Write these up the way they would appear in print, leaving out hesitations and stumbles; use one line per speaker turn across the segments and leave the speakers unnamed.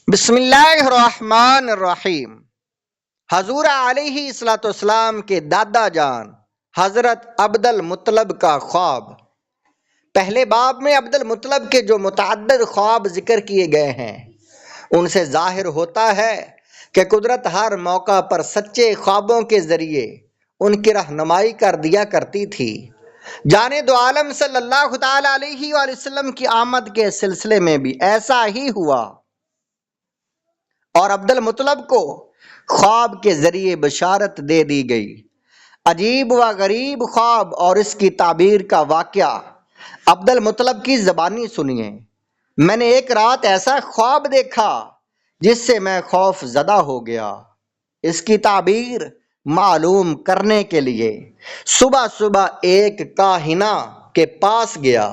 بسم اللہ الرحمن الرحیم۔ حضور علیہ الصلوۃ والسلام کے دادا جان حضرت عبد المطلب کا خواب۔ پہلے باب میں عبد المطلب کے جو متعدد خواب ذکر کیے گئے ہیں ان سے ظاہر ہوتا ہے کہ قدرت ہر موقع پر سچے خوابوں کے ذریعے ان کی رہنمائی کر دیا کرتی تھی۔ جانے دو عالم صلی اللہ تعالی علیہ وآلہ وسلم کی آمد کے سلسلے میں بھی ایسا ہی ہوا، اور عبد المطلب کو خواب کے ذریعے بشارت دے دی گئی۔ عجیب و غریب خواب اور اس کی تعبیر کا واقعہ عبد المطلب کی زبانی سنیے۔ میں نے ایک رات ایسا خواب دیکھا جس سے میں خوف زدہ ہو گیا۔ اس کی تعبیر معلوم کرنے کے لیے صبح صبح ایک کاہنہ کے پاس گیا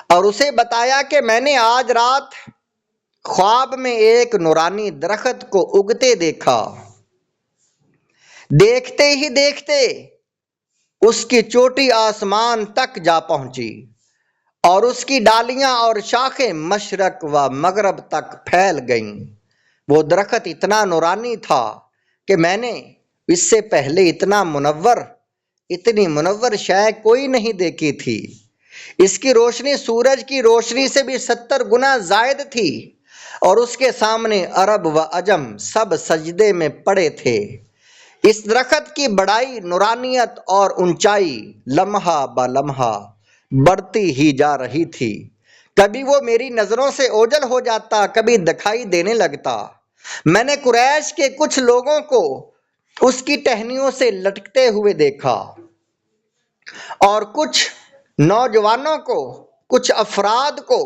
اور اسے بتایا کہ میں نے آج رات خواب میں ایک نورانی درخت کو اگتے دیکھا۔ دیکھتے ہی دیکھتے اس کی چوٹی آسمان تک جا پہنچی اور اس کی ڈالیاں اور شاخیں مشرق و مغرب تک پھیل گئیں۔ وہ درخت اتنا نورانی تھا کہ میں نے اس سے پہلے اتنی منور شے کوئی نہیں دیکھی تھی۔ اس کی روشنی سورج کی روشنی سے بھی 70 گنا زائد تھی، اور اس کے سامنے عرب و عجم سب سجدے میں پڑے تھے۔ اس درخت کی بڑائی، نورانیت اور اونچائی لمحہ با لمحہ بڑھتی ہی جا رہی تھی۔ کبھی وہ میری نظروں سے اوجھل ہو جاتا، کبھی دکھائی دینے لگتا۔ میں نے قریش کے کچھ لوگوں کو اس کی ٹہنیوں سے لٹکتے ہوئے دیکھا، اور کچھ نوجوانوں کو، کچھ افراد کو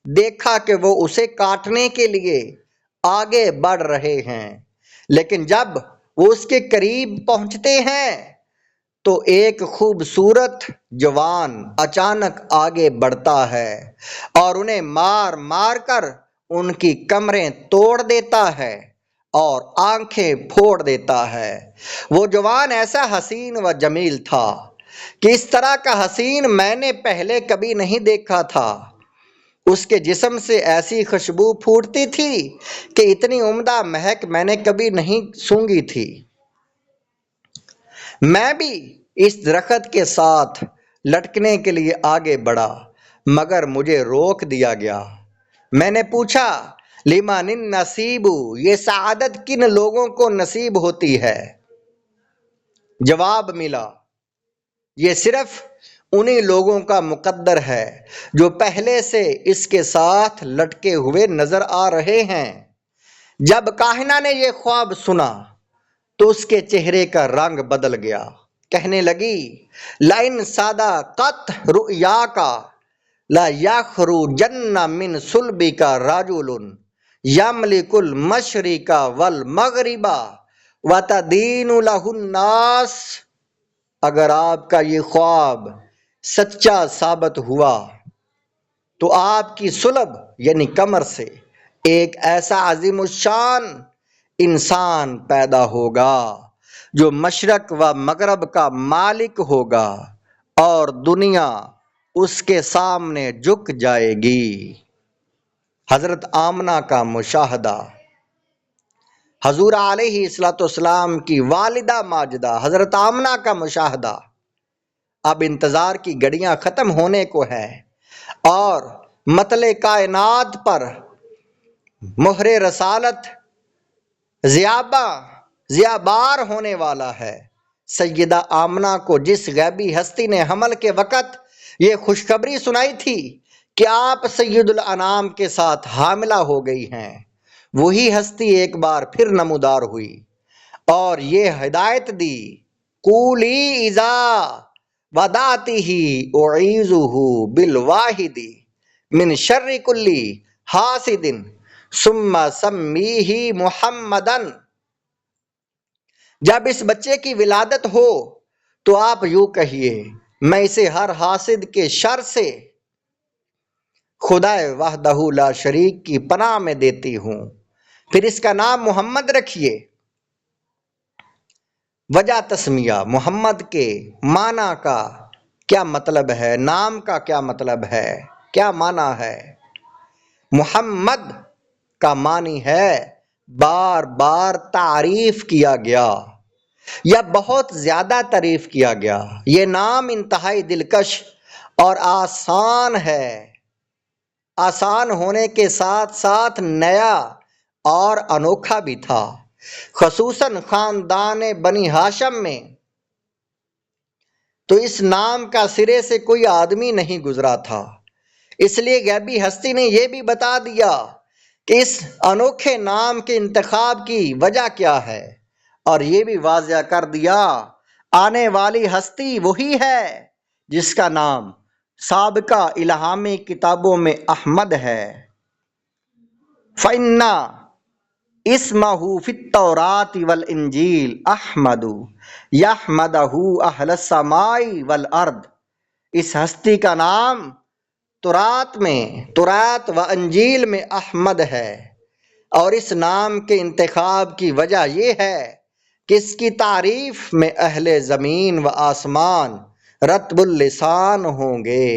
دیکھا کہ وہ اسے کاٹنے کے لیے آگے بڑھ رہے ہیں، لیکن جب وہ اس کے قریب پہنچتے ہیں تو ایک خوبصورت جوان اچانک آگے بڑھتا ہے اور انہیں مار مار کر ان کی کمریں توڑ دیتا ہے اور آنکھیں پھوڑ دیتا ہے۔ وہ جوان ایسا حسین و جمیل تھا کہ اس طرح کا حسین میں نے پہلے کبھی نہیں دیکھا تھا۔ اس کے جسم سے ایسی خوشبو پھوٹتی تھی کہ اتنی عمدہ مہک میں نے کبھی نہیں سونگھی تھی۔ میں بھی اس درخت کے ساتھ لٹکنے کے لیے آگے بڑھا، مگر مجھے روک دیا گیا۔ میں نے پوچھا، لمن النصیب، یہ سعادت کن لوگوں کو نصیب ہوتی ہے؟ جواب ملا، یہ صرف انہی لوگوں کا مقدر ہے جو پہلے سے اس کے ساتھ لٹکے ہوئے نظر آ رہے ہیں۔ جب کاہنہ نے یہ خواب سنا تو اس کے چہرے کا رنگ بدل گیا۔ کہنے لگی، لئن صدقت رؤیاک لا یخرجن من صلبک رجل یملک المشرق والمغرب وتدین لہ الناس۔ اگر آپ کا یہ خواب سچا ثابت ہوا تو آپ کی صلب یعنی کمر سے ایک ایسا عظیم الشان انسان پیدا ہوگا جو مشرق و مغرب کا مالک ہوگا، اور دنیا اس کے سامنے جھک جائے گی۔ حضرت آمنہ کا مشاہدہ۔ حضور علیہ الصلوۃ والسلام کی والدہ ماجدہ حضرت آمنہ کا مشاہدہ۔ اب انتظار کی گھڑیاں ختم ہونے کو ہے اور مطلع کائنات پر مہر رسالت ضیابار ہونے والا ہے۔ سیدہ آمنہ کو جس غیبی ہستی نے حمل کے وقت یہ خوشخبری سنائی تھی کہ آپ سید الانام کے ساتھ حاملہ ہو گئی ہیں، وہی ہستی ایک بار پھر نمودار ہوئی اور یہ ہدایت دی، قولی اذا ودعتہ اعیذہ بالواحد من شر کل حاسد ثم سمیہ محمدا۔ جب اس بچے کی ولادت ہو تو آپ یوں کہیے، میں اسے ہر حاسد کے شر سے خدا وحدہ لا شریک کی پناہ میں دیتی ہوں، پھر اس کا نام محمد رکھیے۔ وجہ تسمیہ، محمد کے معنی کا کیا مطلب ہے، نام کا کیا مطلب ہے، کیا معنی ہے؟ محمد کا معنی ہے بار بار تعریف کیا گیا یا بہت زیادہ تعریف کیا گیا۔ یہ نام انتہائی دلکش اور آسان ہے، آسان ہونے کے ساتھ ساتھ نیا اور انوکھا بھی تھا، خصوصاً خاندان بنی ہاشم میں تو اس نام کا سرے سے کوئی آدمی نہیں گزرا تھا۔ اس لیے غیبی ہستی نے یہ بھی بتا دیا کہ اس انوکھے نام کے انتخاب کی وجہ کیا ہے، اور یہ بھی واضح کر دیا آنے والی ہستی وہی ہے جس کا نام سابقہ الہامی کتابوں میں احمد ہے۔ فَإِنَّ اسمہ فی التوراۃ والانجیل احمد یحمدہ اہل السماء والارض، اس ہستی کا نام تورات و انجیل میں احمد ہے، اور اس نام کے انتخاب کی وجہ یہ ہے کہ اس کی تعریف میں اہل زمین و آسمان رطب اللسان ہوں گے۔